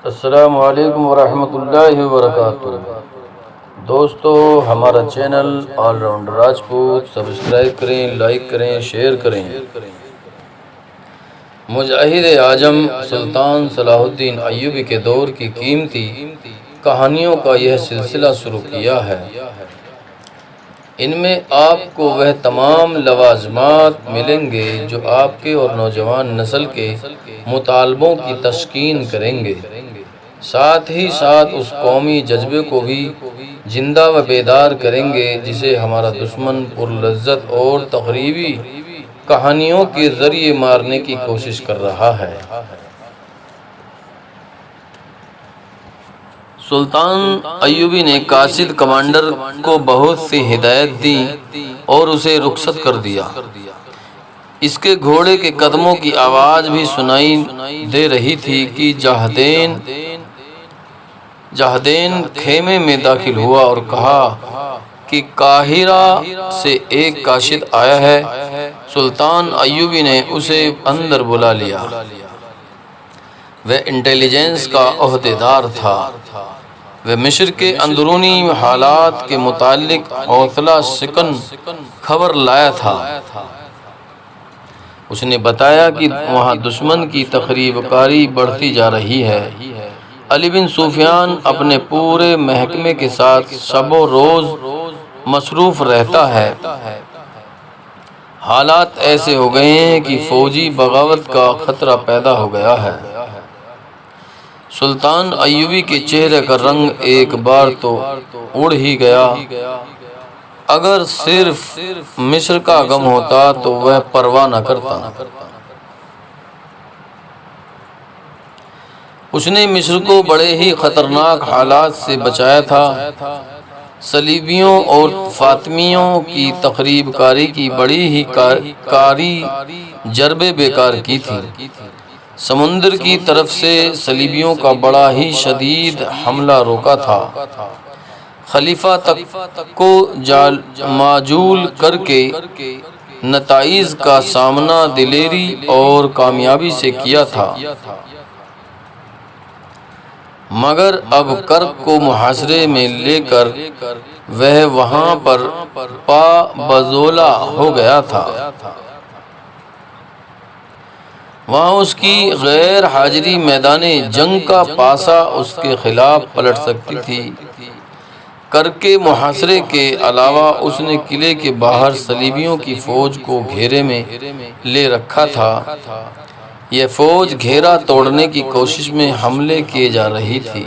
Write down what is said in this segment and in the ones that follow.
السلام علیکم ورحمۃ اللہ وبرکاتہ۔ دوستو، ہمارا channel all rounder Rajput subscribe کریں، لائک کریں، شیئر کریں۔ مجاہد اعظم سلطان صلاح الدین ایوبی کے دور کی قیمتی کہانیوں کا یہ سلسلہ شروع کیا ہے۔ ان میں آپ کو وہ تمام لوازمات ملیں گے جو آپ کے اور نوجوان نسل کے مطالبوں کی تسکین کریں گے، ساتھ ہی ساتھ اس قومی جذبے کو بھی زندہ و بیدار کریں گے جسے ہمارا دشمن پرلذت اور تخریبی کہانیوں کے ذریعے مارنے کی کوشش کر رہا ہے۔ سلطان ایوبی نے قاصد کمانڈر کو بہت سی ہدایت دی اور اسے رخصت کر دیا۔ اس کے گھوڑے کے قدموں کی آواز بھی سنائی دے رہی تھی کہ جاہدین خیمے میں داخل ہوا اور کہا کہ قاہرہ سے ایک قاصد آیا ہے۔ سلطان ایوبی نے اسے اندر بلا لیا۔ وہ انٹیلیجنس کا عہدیدار تھا۔ وہ مصر کے اندرونی حالات کے متعلق حوصلہ سکن خبر لایا تھا۔ اس نے بتایا کہ وہاں دشمن کی تخریب کاری بڑھتی جا رہی ہے۔ علی بن سفیان اپنے پورے محکمے کے ساتھ شب و روز مصروف رہتا ہے۔ حالات ایسے ہو گئے ہیں کہ فوجی بغاوت کا خطرہ پیدا ہو گیا ہے۔ سلطان ایوبی کے چہرے کا رنگ ایک بار تو اڑ ہی گیا۔ اگر صرف مصر کا غم ہوتا تو وہ پرواہ نہ کرتا۔ اس نے مصر کو بڑے ہی خطرناک حالات سے بچایا تھا۔ صلیبیوں اور فاطمیوں کی تخریب کاری کی بڑی ہی کاری جربے بیکار کی تھی۔ سمندر کی طرف سے صلیبیوں کا بڑا ہی شدید حملہ روکا تھا۔ خلیفہ تک کو معجول کر کے نتائج کا سامنا دلیری اور کامیابی سے کیا تھا، مگر اب کرک کو محاصرے میں لے کر وہ وہاں پر پا بزولہ ہو گیا تھا۔ وہاں اس کی غیر حاضری میدان جنگ کا پاسا اس کے خلاف پلٹ سکتی تھی۔ کرک کے محاصرے کے علاوہ اس نے قلعے کے باہر صلیبیوں کی فوج کو گھیرے میں لے رکھا تھا۔ یہ فوج گھیرا توڑنے کی کوشش میں حملے کیے جا رہی تھی۔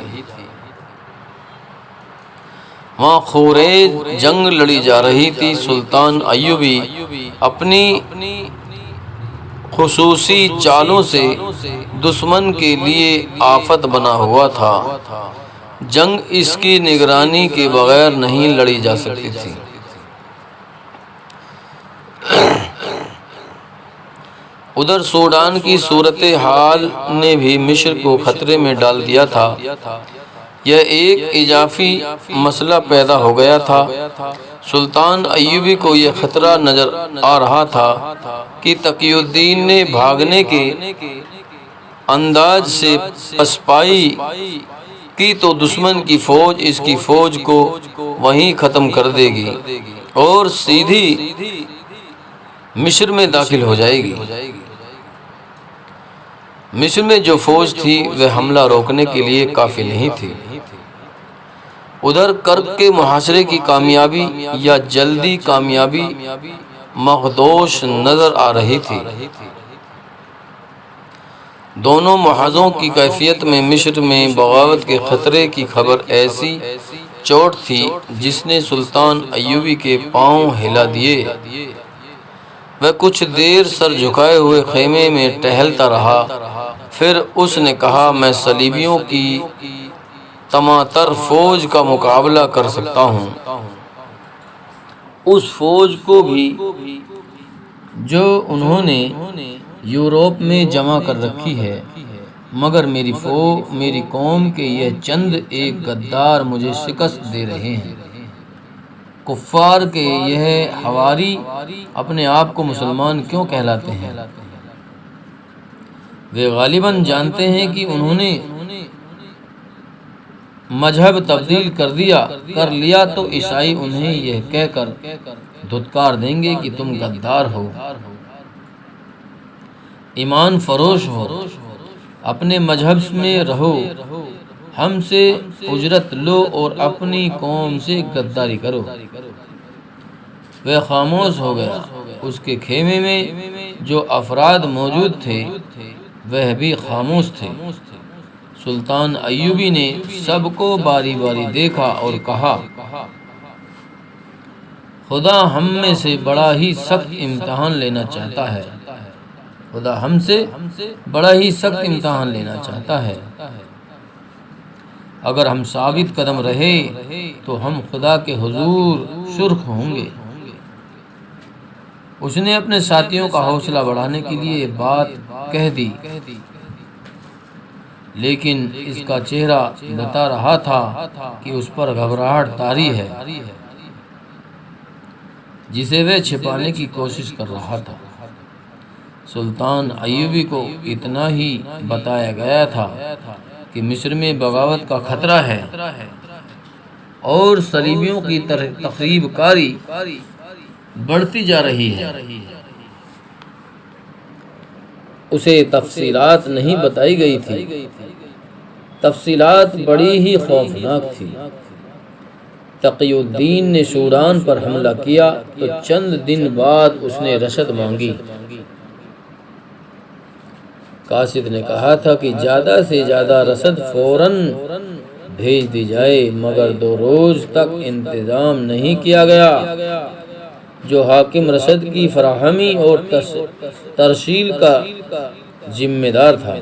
وہاں خونریز جنگ لڑی جا رہی تھی۔ سلطان ایوبی اپنی خصوصی چالوں سے دشمن کے لیے آفت بنا ہوا تھا۔ جنگ اس کی نگرانی کے بغیر نہیں لڑی جا سکتی تھی۔ ادھر سوڈان کی صورتحال نے بھی مصر کو خطرے میں ڈال دیا تھا۔ یہ ایک اضافی مسئلہ پیدا ہو گیا تھا۔ سلطان ایوبی کو یہ خطرہ نظر آ رہا تھا کہ تقی الدین نے بھاگنے کے انداز سے پسپائی کی تو دشمن کی فوج اس کی فوج کو وہیں ختم کر دے گی اور سیدھی مصر میں داخل ہو جائے گی۔ مصر میں جو فوج تھی وہ حملہ روکنے کے لیے کافی نہیں تھی۔ ادھر کرک کے محاصرے کی کامیابی یا جلدی کامیابی مخدوش نظر آ رہی تھی۔ دونوں محاذوں کی کیفیت میں مصر میں بغاوت کے خطرے کی خبر ایسی چوٹ تھی جس نے سلطان ایوبی کے پاؤں ہلا دیے۔ وہ کچھ دیر سر جھکائے ہوئے خیمے میں ٹہلتا رہا، پھر اس نے کہا، میں صلیبیوں کی تماتر فوج کا مقابلہ کر سکتا ہوں، اس فوج کو بھی جو انہوں نے یورپ میں جمع کر رکھی ہے، مگر میری قوم کے یہ چند ایک غدار مجھے شکست دے رہے ہیں۔ کفار کے یہ حواری اپنے آپ کو مسلمان کیوں کہلاتے ہیں؟ وہ غالباً جانتے ہیں کہ انہوں نے مذہب تبدیل کر لیا تو عیسائی انہیں یہ کہہ کر دھتکار دیں گے کہ تم غدار ہو، ایمان فروش ہو، اپنے مذہب میں رہو، ہم سے اجرت لو اور اپنی قوم سے غداری کرو۔ وہ خاموش ہو گیا۔ اس کے خیمے میں جو افراد موجود تھے وہ بھی خاموش تھے۔ سلطان ایوبی نے سب کو باری باری دیکھا اور کہا، خدا ہم میں سے بڑا ہی سخت امتحان لینا چاہتا ہے، خدا ہم سے بڑا ہی سخت امتحان لینا چاہتا ہے۔ اگر ہم ثابت قدم رہے تو ہم خدا کے حضور سرخ ہوں گے۔ اس نے اپنے ساتھیوں کا حوصلہ بڑھانے کے لیے یہ بات کہہ دی، لیکن اس کا چہرہ بتا رہا تھا کہ اس پر گھبراہٹ طاری ہے جسے وہ چھپانے کی کوشش کر رہا تھا۔ سلطان ایوبی کو اتنا ہی بتایا گیا تھا کہ مصر میں بغاوت کا خطرہ ہے اور صلیبیوں کی تخریب کاری بڑھتی جا رہی ہے۔ اسے تفصیلات نہیں بتائی گئی تھی، تفصیلات بڑی ہی خوفناک تھی۔ تقی الدین نے سوڈان پر حملہ کیا تو چند دن بعد اس نے رشد مانگی۔ قاصد نے کہا تھا کہ زیادہ سے زیادہ رسد فوراً بھیج دی جائے، مگر 2 روز تک انتظام نہیں کیا گیا۔ جو حاکم رسد کی فراہمی اور ترسیل کا ذمہ دار تھا،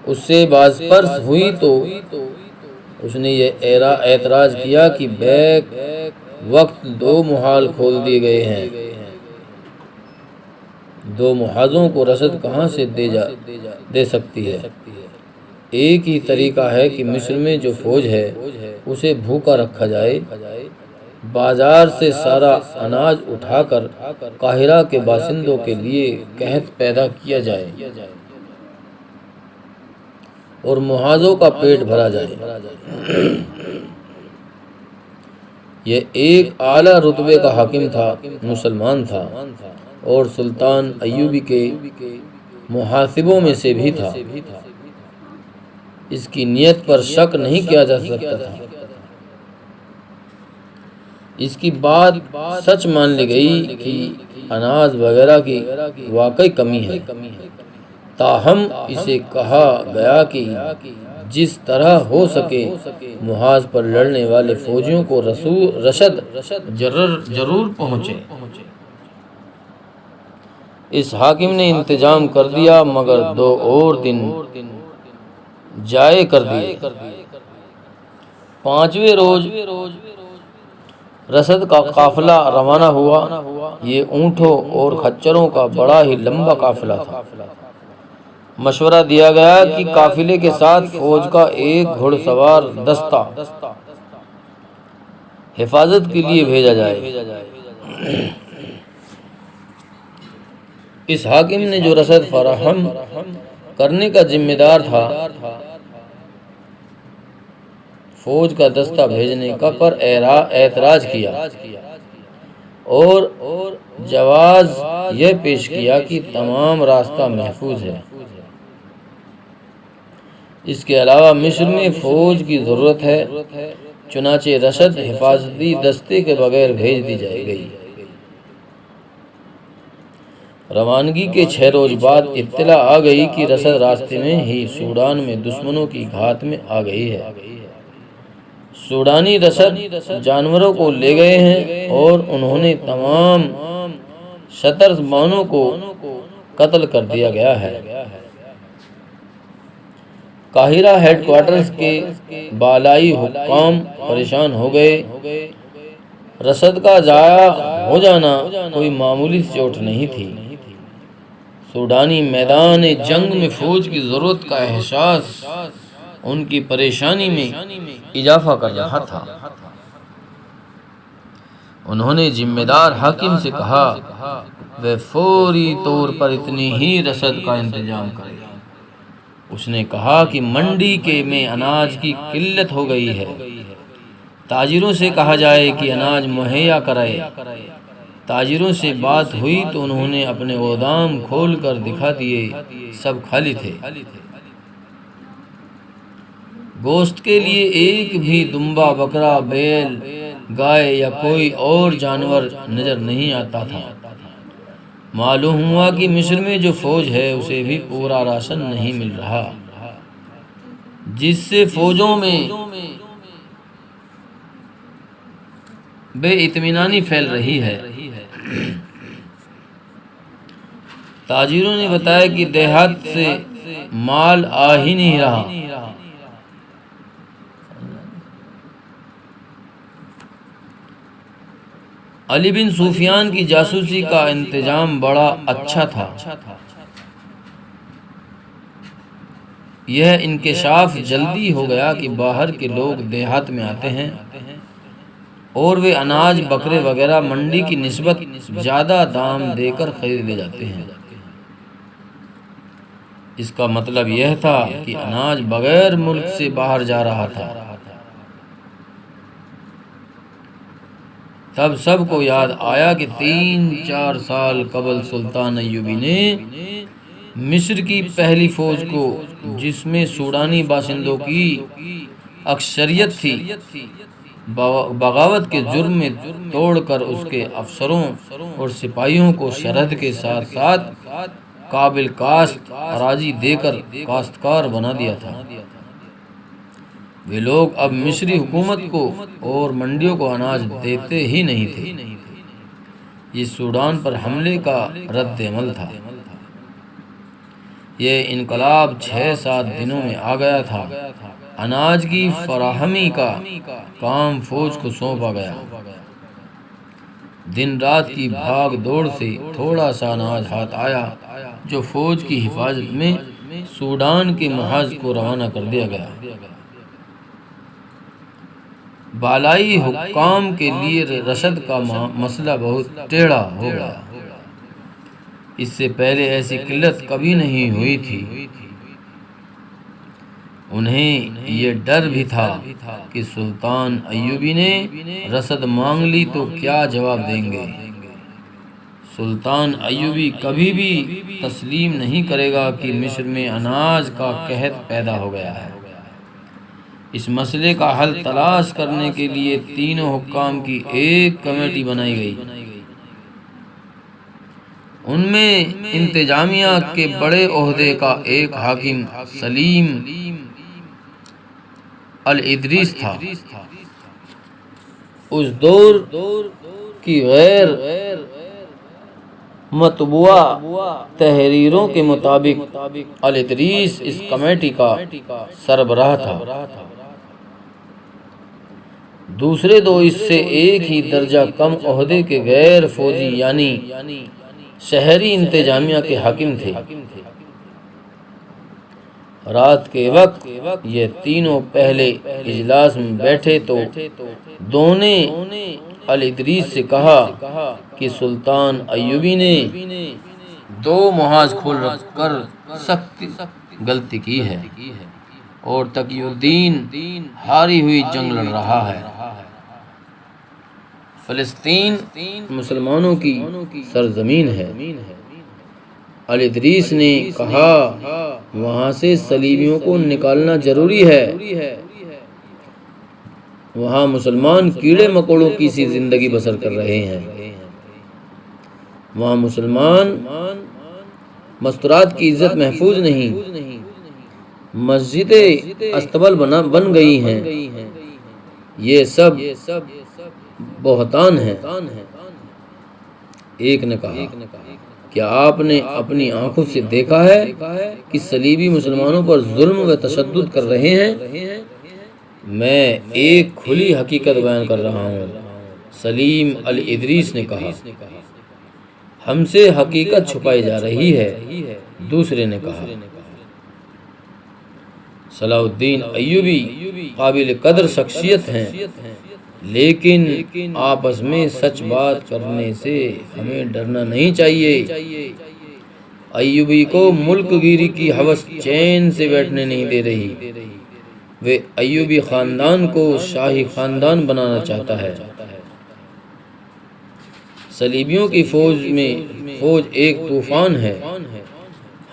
اس سے باز پرس ہوئی تو اس نے یہ اعتراض کیا کہ بیک وقت 2 محال کھول دیے گئے ہیں، 2 محاذوں کو رسد کہاں سے دے سکتی ہے؟ ایک ہی طریقہ ہے کہ مصر میں جو فوج ہے اسے بھوکا رکھا جائے، بازار سے سارا اناج اٹھا کر قاہرہ کے باشندوں کے لیے قحط پیدا کیا جائے اور محاذوں کا پیٹ بھرا جائے۔ یہ ایک اعلیٰ رتبے کا حاکم تھا، مسلمان تھا اور سلطان ایوبی کے محاسبوں میں سے بھی تھا۔ اس کی نیت پر شک نہیں کیا جا سکتا تھا۔ اس کی بات سچ مان لی گئی کہ اناج وغیرہ کی واقعی کمی ہے، تاہم اسے کہا گیا کہ جس طرح ہو سکے محاذ پر لڑنے والے فوجیوں کو رشد ضرور پہنچے۔ اس حاکم نے انتظام کر دیا، مگر 2 اور دن ضائع کر دیے۔ 5ویں روز رسد کا قافلہ روانہ ہوا۔ یہ اونٹوں اور خچروں کا بڑا ہی لمبا قافلہ تھا۔ مشورہ دیا گیا کہ قافلے کے ساتھ فوج کا ایک گھڑ سوار دستہ حفاظت کے لیے بھیجا جائے۔ اس حاکم نے جو رسد فراہم کرنے کا ذمہ دار تھا، فوج کا دستہ بھیجنے کا پر اعتراض کیا اور جواز یہ پیش کیا کہ تمام راستہ محفوظ ہے۔ اس کے علاوہ مصر میں فوج کی ضرورت ہے، چنانچہ رسد حفاظتی دستے کے بغیر بھیج دی جائے گی۔ روانگی کے 6 روز بعد اطلاع آ گئی کہ رسد راستے میں ہی سوڈان میں دشمنوں کی گھات میں آ گئی ہے۔ سوڈانی رسد جانوروں کو لے گئے ہیں اور انہوں نے تمام شتربانوں کو قتل کر دیا گیا ہے۔ قاہرہ ہیڈ کوارٹرز کے بالائی حکام پریشان ہو گئے۔ رسد کا ضائع ہو جانا کوئی معمولی چوٹ نہیں تھی۔ سوڈانی میدان جنگ میں فوج کی ضرورت کا احساس ان کی پریشانی میں اضافہ کر رہا تھا۔ انہوں نے ذمہ دار حاکم سے کہا وہ فوری طور پر اتنی ہی رسد کا انتظام کرے۔ اس نے کہا کہ منڈی کے میں اناج کی قلت ہو گئی ہے، تاجروں سے کہا جائے کہ اناج مہیا کرائے۔ تاجروں سے بات ہوئی تو انہوں نے اپنے گودام کھول کر دکھا دیے، سب خالی تھے۔ گوشت کے لیے ایک بھی دمبا، بکرا، بیل، گائے یا کوئی اور جانور نظر نہیں آتا تھا۔ معلوم ہوا کہ مصر میں جو فوج ہے اسے بھی پورا راشن نہیں مل رہا، جس سے فوجوں میں بے اطمینانی پھیل رہی ہے۔ تاجروں نے بتایا کہ دیہات سے مال آ ہی نہیں رہا۔ علی بن سفیان کی جاسوسی کا انتظام بڑا اچھا تھا۔ یہ انکشاف جلدی ہو گیا کہ باہر کے لوگ دیہات میں آتے ہیں اور وہ اناج، بکرے وغیرہ منڈی کی نسبت زیادہ دام دے کر خرید لے جاتے ہیں۔ اس کا مطلب یہ تھا کہ اناج بغیر ملک سے باہر جا رہا تھا۔ تب سب کو یاد آیا کہ 3-4 سال قبل سلطان ایوبی نے مصر کی پہلی فوج کو، جس میں سوڈانی باشندوں کی اکثریت تھی، بغاوت کے جرم میں توڑ کر اس کے افسروں اور سپاہیوں کو شرحد کے ساتھ ساتھ قابل کاشت اراضی دے کر کاشتکار بنا دیا تھا۔ وہ لوگ اب مصری حکومت کو اور منڈیوں کو اناج دیتے ہی نہیں تھے۔ یہ سوڈان پر حملے کا رد عمل تھا۔ یہ انقلاب 6-7 دنوں میں آ گیا تھا۔ اناج کی فراہمی کا کام فوج کو سونپا گیا۔ دن رات کی بھاگ دوڑ سے تھوڑا سا اناج ہاتھ آیا، جو فوج کی حفاظت میں سوڈان کے محاذ کو روانہ کر دیا گیا۔ بالائی حکام کے لیے رشد کا مسئلہ بہت ٹیڑھا ہو گیا۔ اس سے پہلے ایسی قلت کبھی نہیں ہوئی تھی۔ انہیں یہ ڈر بھی تھا کہ سلطان ایوبی نے رسد مانگ لی تو کیا جواب دیں گے۔ سلطان ایوبی کبھی بھی تسلیم نہیں کرے گا کہ مصر میں اناج کا قحط پیدا ہو گیا ہے۔ اس مسئلے کا حل تلاش کرنے کے لیے تینوں حکام کی ایک کمیٹی بنائی گئی۔ ان میں انتظامیہ کے بڑے عہدے کا ایک حاکم سلیم الادریس تھا۔ اس دور کی غیر مطبوعہ تحریروں کے مطابق الادریس اس کمیٹی کا سربراہ تھا۔ دوسرے دو اس سے ایک ہی درجہ کم عہدے کے غیر فوجی یعنی شہری انتظامیہ کے حاکم تھے۔ رات کے وقت یہ تینوں پہلے اجلاس میں بیٹھے تو دو نے الادریس سے کہا کہ سلطان ایوبی نے 2 محاذ کھول رکھ کر سخت غلطی کی ہے اور تقی الدین ہاری ہوئی جنگ لڑ رہا ہے۔ فلسطین مسلمانوں کی سرزمین ہے۔ الادریس نے کہا وہاں سے صلیبیوں کو نکالنا ضروری ہے۔ وہاں مسلمان کیڑے مکوڑوں کی سی زندگی بسر کر رہے ہیں۔ وہاں مسلمان مستورات کی عزت محفوظ نہیں، مسجدیں استبل بن گئی ہیں۔ یہ سب بہتان ہے۔ ایک نے کہا کیا آپ نے اپنی آنکھوں سے دیکھا ہے کہ صلیبی مسلمانوں پر ظلم و تشدد کر رہے ہیں؟ میں ایک کھلی حقیقت بیان کر رہا ہوں۔ سلیم الادریس نے کہا ہم سے حقیقت چھپائی جا رہی ہے۔ دوسرے نے کہا صلاح الدین ایوبی قابل قدر شخصیت ہیں، لیکن آپس میں سچ بات کرنے سے ہمیں ڈرنا نہیں چاہیے۔ ایوبی کو ملک گیری کی ہوس چین سے بیٹھنے نہیں دے رہی۔ وہ ایوبی خاندان کو شاہی خاندان بنانا چاہتا ہے۔ صلیبیوں کی فوج ایک طوفان ہے،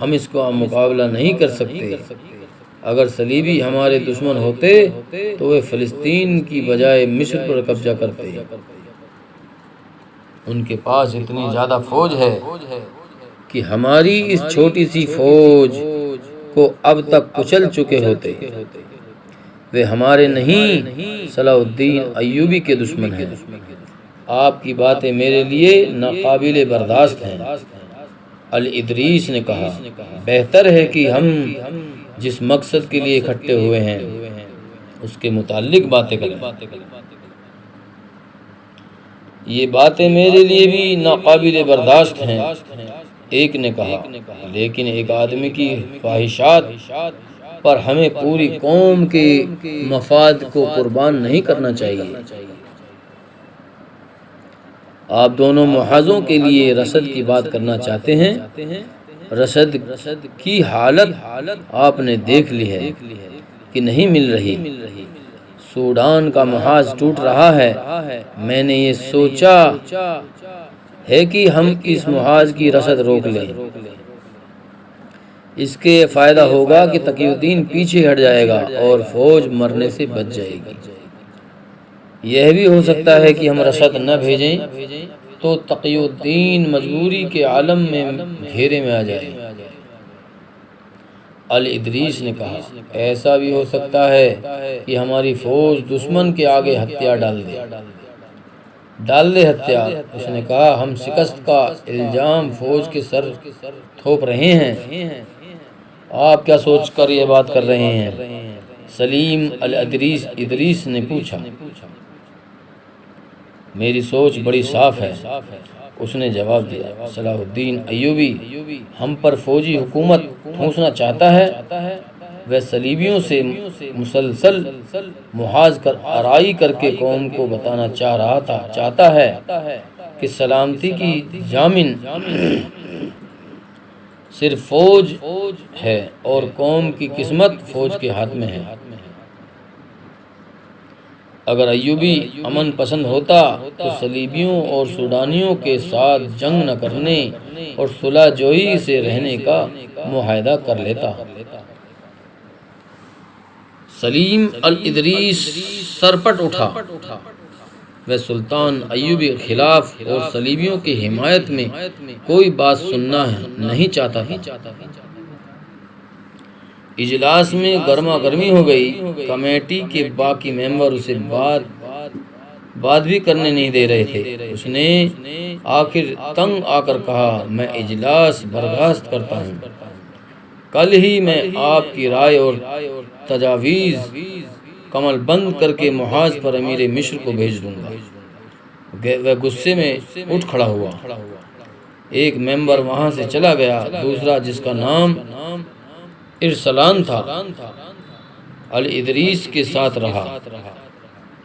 ہم اس کا مقابلہ نہیں کر سکتے۔ اگر صلیبی ہمارے دشمن ہوتے تو وہ فلسطین کی بجائے مصر پر قبضہ کرتے۔ ان کے پاس اتنی زیادہ فوج ہے کہ ہماری اس چھوٹی سی فوج کو اب تک کچل چکے ہوتے۔ وہ ہمارے نہیں، صلاح الدین ایوبی کے دشمن ہیں۔ آپ کی باتیں میرے لیے ناقابل برداشت ہیں۔ الادریس نے کہا، بہتر ہے کہ ہم جس مقصد کے لیے اکٹھے ہوئے ہیں اس کے متعلق باتیں کریں۔ یہ باتیں میرے لیے بھی ناقابل برداشت ہیں، ایک نے کہا، لیکن ایک آدمی کی خواہشات پر ہمیں پوری قوم کے مفاد کو قربان نہیں کرنا چاہیے۔ آپ دونوں محاذوں کے لیے رسد کی بات کرنا چاہتے ہیں۔ رسد کی حالت آپ نے دیکھ لی ہے کہ نہیں مل رہی۔ سوڈان کا محاذ ٹوٹ رہا ہے۔ میں نے یہ سوچا ہے کہ ہم اس محاذ کی رسد روک لیں۔ اس کے فائدہ ہوگا کہ تقی الدین پیچھے ہٹ جائے گا اور فوج مرنے سے بچ جائے گی۔ یہ بھی ہو سکتا ہے کہ ہم رسد نہ بھیجیں تو تقی الدین مجبوری کے عالم میں گھیرے میں آ جائے۔ الادریس نے کہا، ایسا بھی ہو سکتا ہے کہ ہماری فوج دشمن کے آگے ہتھیار ڈال دے ہتھیار۔ اس نے کہا، ہم شکست کا الزام فوج کے سر تھوپ رہے ہیں۔ آپ کیا سوچ کر یہ بات کر رہے ہیں؟ سلیم الادریس نے پوچھا۔ میری سوچ بڑی صاف ہے، اس نے جواب دیا۔ صلاح الدین ایوبی ہم پر فوجی حکومت ٹھونسنا چاہتا ہے۔ وہ صلیبیوں سے مسلسل محاذ کر آرائی کر کے قوم کو بتانا چاہتا ہے کہ سلامتی کی ضامن صرف فوج ہے اور قوم کی قسمت فوج کے ہاتھ میں ہے۔ اگر ایوبی امن پسند ہوتا تو صلیبیوں اور سوڈانیوں کے ساتھ جنگ نہ کرنے اور صلح جوئی سے رہنے کا معاہدہ کر لیتا۔ سلیم الادریس سرپٹ اٹھا۔ وہ سلطان ایوبی کے خلاف اور صلیبیوں کی حمایت میں کوئی بات سننا نہیں چاہتا تھا۔ اجلاس میں گرما گرمی ہو گئی۔ کمیٹی کے باقی ممبر اسے بات بھی کرنے نہیں دے رہے تھے۔ اس نے آخر تنگ آ کر کہا، میں اجلاس برخاست کرتا ہوں۔ کل ہی میں آپ کی رائے اور تجاویز کمل بند کر کے محاذ پر امیر مصر کو بھیج دوں گا۔ وہ غصے میں اٹھ کھڑا ہوا۔ ایک ممبر وہاں سے چلا گیا، دوسرا جس کا نام ارسلان تھا الادریس کے ساتھ رہا۔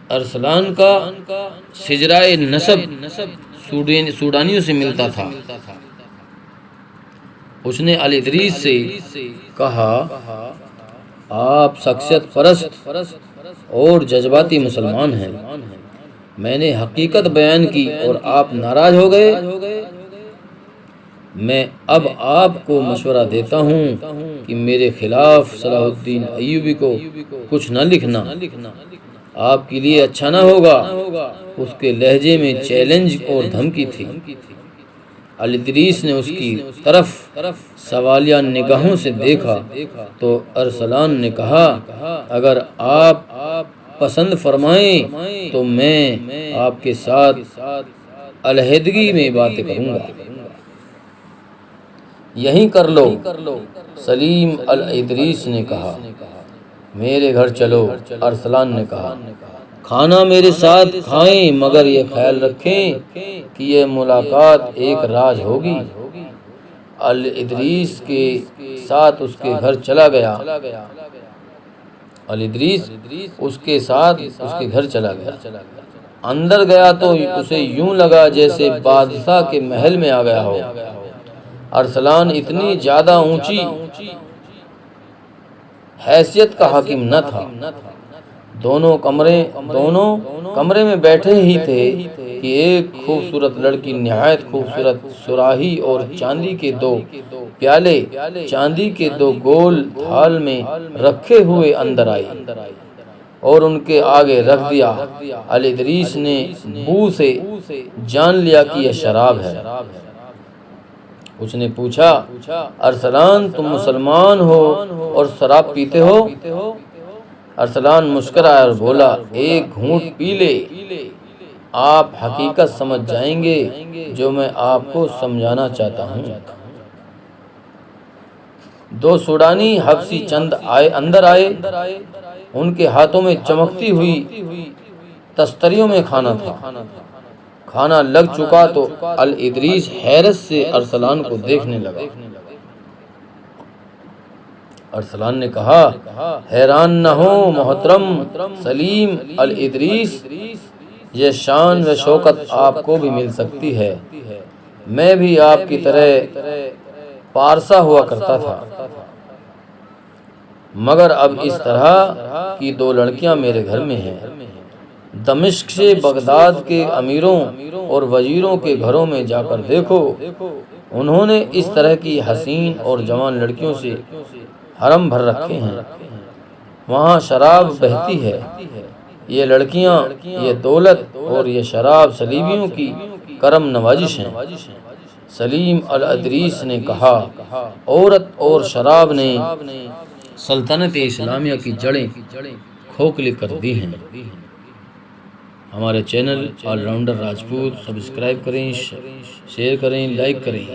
ارسلان کا سجرائے نسب سوڈانیوں سے ملتا تھا۔ اس نے الادریس سے کہا، آپ شخصیت پرست اور جذباتی مسلمان ہیں۔ میں نے حقیقت بیان کی اور آپ ناراض ہو گئے۔ میں اب آپ کو مشورہ دیتا ہوں کہ میرے خلاف صلاح الدین ایوبی کو کچھ نہ لکھنا، آپ کے لیے اچھا نہ ہوگا۔ اس کے لہجے میں چیلنج اور دھمکی تھی۔ الادریس نے اس کی طرف سوالیہ نگاہوں سے دیکھا تو ارسلان نے کہا، اگر آپ پسند فرمائیں تو میں آپ کے ساتھ علیحدگی میں باتیں کروں گا۔ یہیں کر لو، سلیم الادریس نے کہا۔ میرے گھر چلو، ارسلان نے کہا۔ کھانا میرے ساتھ کھائیں، مگر یہ خیال رکھیں کہ یہ ملاقات ایک راز ہوگی۔ الادریس کے ساتھ اس کے گھر چلا گیا۔ الادریس اس کے ساتھ اس کے گھر چلا گیا۔ اندر گیا تو اسے یوں لگا جیسے بادشاہ کے محل میں آ گیا ہو۔ ارسلان اتنی زیادہ اونچی حیثیت کا حاکم نہ تھا۔ دونوں کمرے میں بیٹھے ہی تھے کہ ایک خوبصورت لڑکی نہایت خوبصورت سراہی اور چاندی کے 2 پیالے چاندی کے 2 گول تھال میں رکھے ہوئے اندر آئی اور ان کے آگے رکھ دیا۔ الادریس نے بو سے جان لیا کہ یہ شراب ہے۔ اس نے پوچھا، ارسلان تم مسلمان ہو اور شراب پیتے ہو؟ ارسلان مسکرایا اور بولا، ایک گھونٹ پی لے، آپ حقیقت سمجھ جائیں گے جو میں آپ کو سمجھانا چاہتا ہوں۔ 2 سوڈانی حبشی چند اندر آئے، ان کے ہاتھوں میں چمکتی ہوئی تستریوں میں کھانا تھا۔ کھانا لگ چکا تو الادریس حیرت سے ارسلان کو دیکھنے لگا۔ ارسلان نے کہا، حیران نہ ہو محترم سلیم الادریس، یہ شان و شوکت آپ کو بھی مل سکتی ہے۔ میں بھی آپ کی طرح پارسا ہوا کرتا تھا، مگر اب اس طرح کی 2 لڑکیاں میرے گھر میں ہیں۔ دمشق سے بغداد کے امیروں اور وزیروں کے گھروں میں جا کر دیکھو، انہوں نے اس طرح کی حسین اور جوان لڑکیوں سے حرم بھر رکھے ہیں۔ وہاں شراب بہتی ہے۔ یہ لڑکیاں، یہ دولت اور یہ شراب صلیبیوں کی کرم نوازش ہیں۔ سلیم الادریس نے کہا، عورت اور شراب نے سلطنت اسلامیہ کی جڑیں کھوکھلی کر دی ہیں۔ ہمارے channel all rounder Rajput subscribe کریں، شیئر کریں، لائک کریں۔